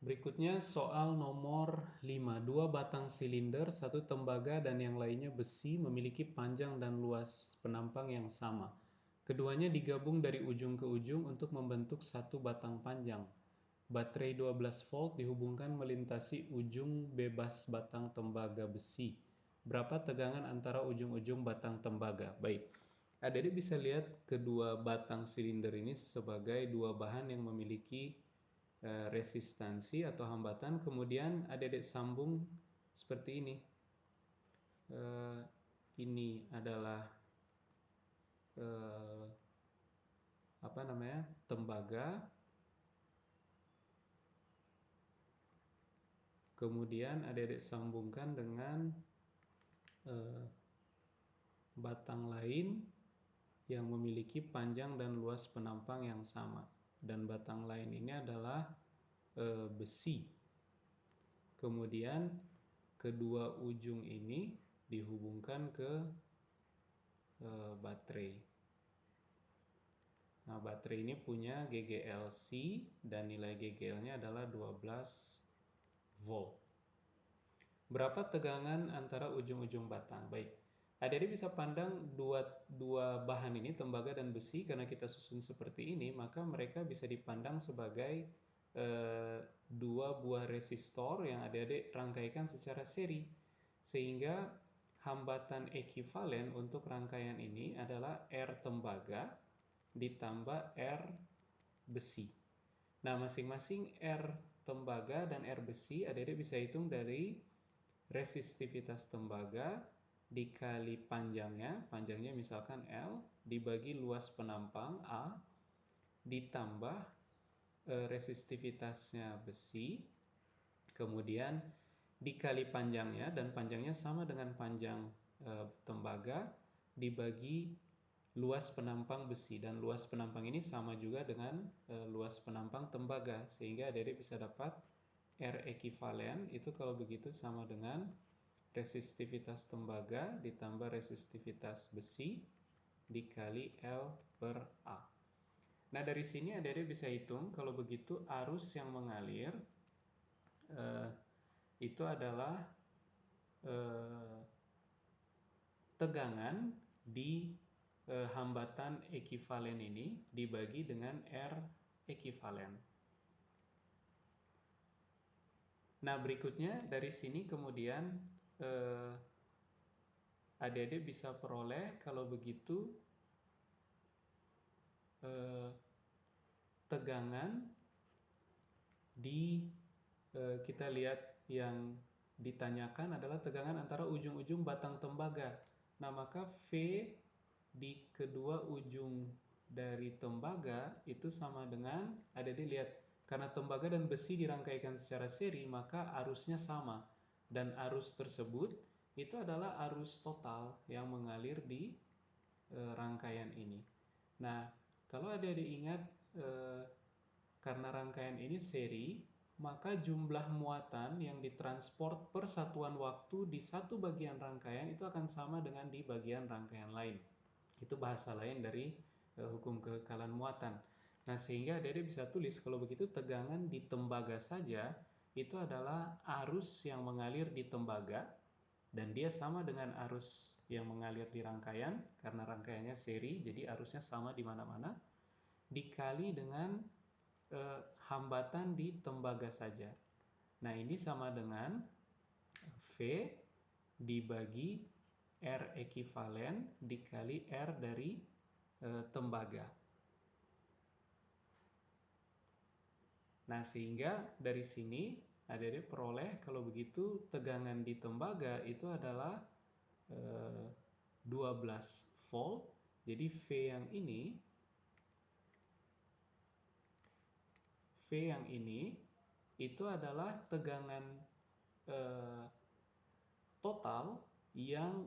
Berikutnya soal nomor 5. Dua batang silinder, satu tembaga dan yang lainnya besi memiliki panjang dan luas penampang yang sama. Keduanya digabung dari ujung ke ujung untuk membentuk satu batang panjang. Baterai 12 volt dihubungkan melintasi ujung bebas batang tembaga besi. Berapa tegangan antara ujung-ujung batang tembaga? Baik, adik-adik bisa lihat kedua batang silinder ini sebagai dua bahan yang memiliki resistansi atau hambatan, kemudian adik-adik sambung seperti ini. Ini adalah tembaga, kemudian adik-adik sambungkan dengan batang lain yang memiliki panjang dan luas penampang yang sama, dan batang lain ini adalah besi. Kemudian kedua ujung ini dihubungkan ke baterai. Nah, baterai ini punya GGL-C dan nilai GGL-nya adalah 12 volt. Berapa tegangan antara ujung-ujung batang? Baik, adik-adik bisa pandang dua bahan ini, tembaga dan besi, karena kita susun seperti ini, maka mereka bisa dipandang sebagai dua buah resistor yang adik-adik rangkaikan secara seri, sehingga hambatan ekivalen untuk rangkaian ini adalah R tembaga ditambah R besi. Nah, masing-masing R tembaga dan R besi adik-adik bisa hitung dari resistivitas tembaga dikali panjangnya misalkan L, dibagi luas penampang A, ditambah resistivitasnya besi, kemudian dikali panjangnya, dan panjangnya sama dengan panjang tembaga, dibagi luas penampang besi, dan luas penampang ini sama juga dengan luas penampang tembaga, sehingga adik-adik bisa dapat R ekivalen itu kalau begitu sama dengan resistivitas tembaga ditambah resistivitas besi dikali L per A. Nah, dari sini adik-adik bisa hitung kalau begitu arus yang mengalir itu adalah tegangan di hambatan ekivalen ini dibagi dengan R ekivalen. Nah, berikutnya dari sini kemudian adik-adik bisa peroleh kalau begitu tegangan di kita lihat yang ditanyakan adalah tegangan antara ujung-ujung batang tembaga. Nah, maka V di kedua ujung dari tembaga itu sama dengan, adik-adik lihat, karena tembaga dan besi dirangkaikan secara seri, maka arusnya sama. Dan arus tersebut itu adalah arus total yang mengalir di rangkaian ini. Nah, kalau adik-adik ingat, karena rangkaian ini seri, maka jumlah muatan yang ditransport per satuan waktu di satu bagian rangkaian itu akan sama dengan di bagian rangkaian lain. Itu bahasa lain dari hukum kekekalan muatan. Nah, sehingga adik-adik bisa tulis kalau begitu tegangan di tembaga saja itu adalah arus yang mengalir di tembaga, dan dia sama dengan arus yang mengalir di rangkaian karena rangkaiannya seri, jadi arusnya sama di mana-mana, dikali dengan hambatan di tembaga saja. Nah, ini sama dengan V dibagi R ekivalen dikali R dari tembaga. Nah, sehingga dari sini adik-adik peroleh kalau begitu tegangan di tembaga itu adalah 12 volt. Jadi V yang ini itu adalah tegangan total yang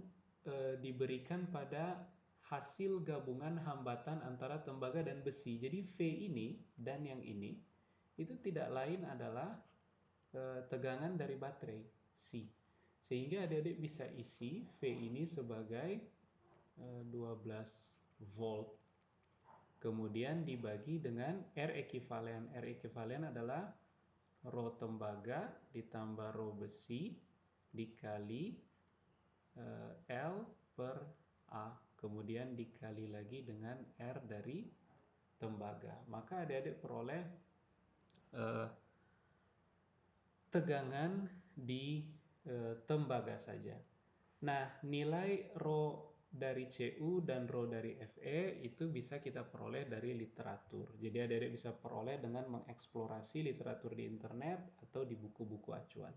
diberikan pada hasil gabungan hambatan antara tembaga dan besi. Jadi V ini dan yang ini itu tidak lain adalah tegangan dari baterai C. Sehingga adik-adik bisa isi V ini sebagai 12 volt. Kemudian dibagi dengan R ekivalen. R ekivalen adalah rho tembaga ditambah rho besi dikali L per A, kemudian dikali lagi dengan R dari tembaga. Maka adik-adik peroleh tegangan di tembaga saja. Nah, nilai rho dari CU dan rho dari FE itu bisa kita peroleh dari literatur. Jadi adik-adik bisa peroleh dengan mengeksplorasi literatur di internet atau di buku-buku acuan.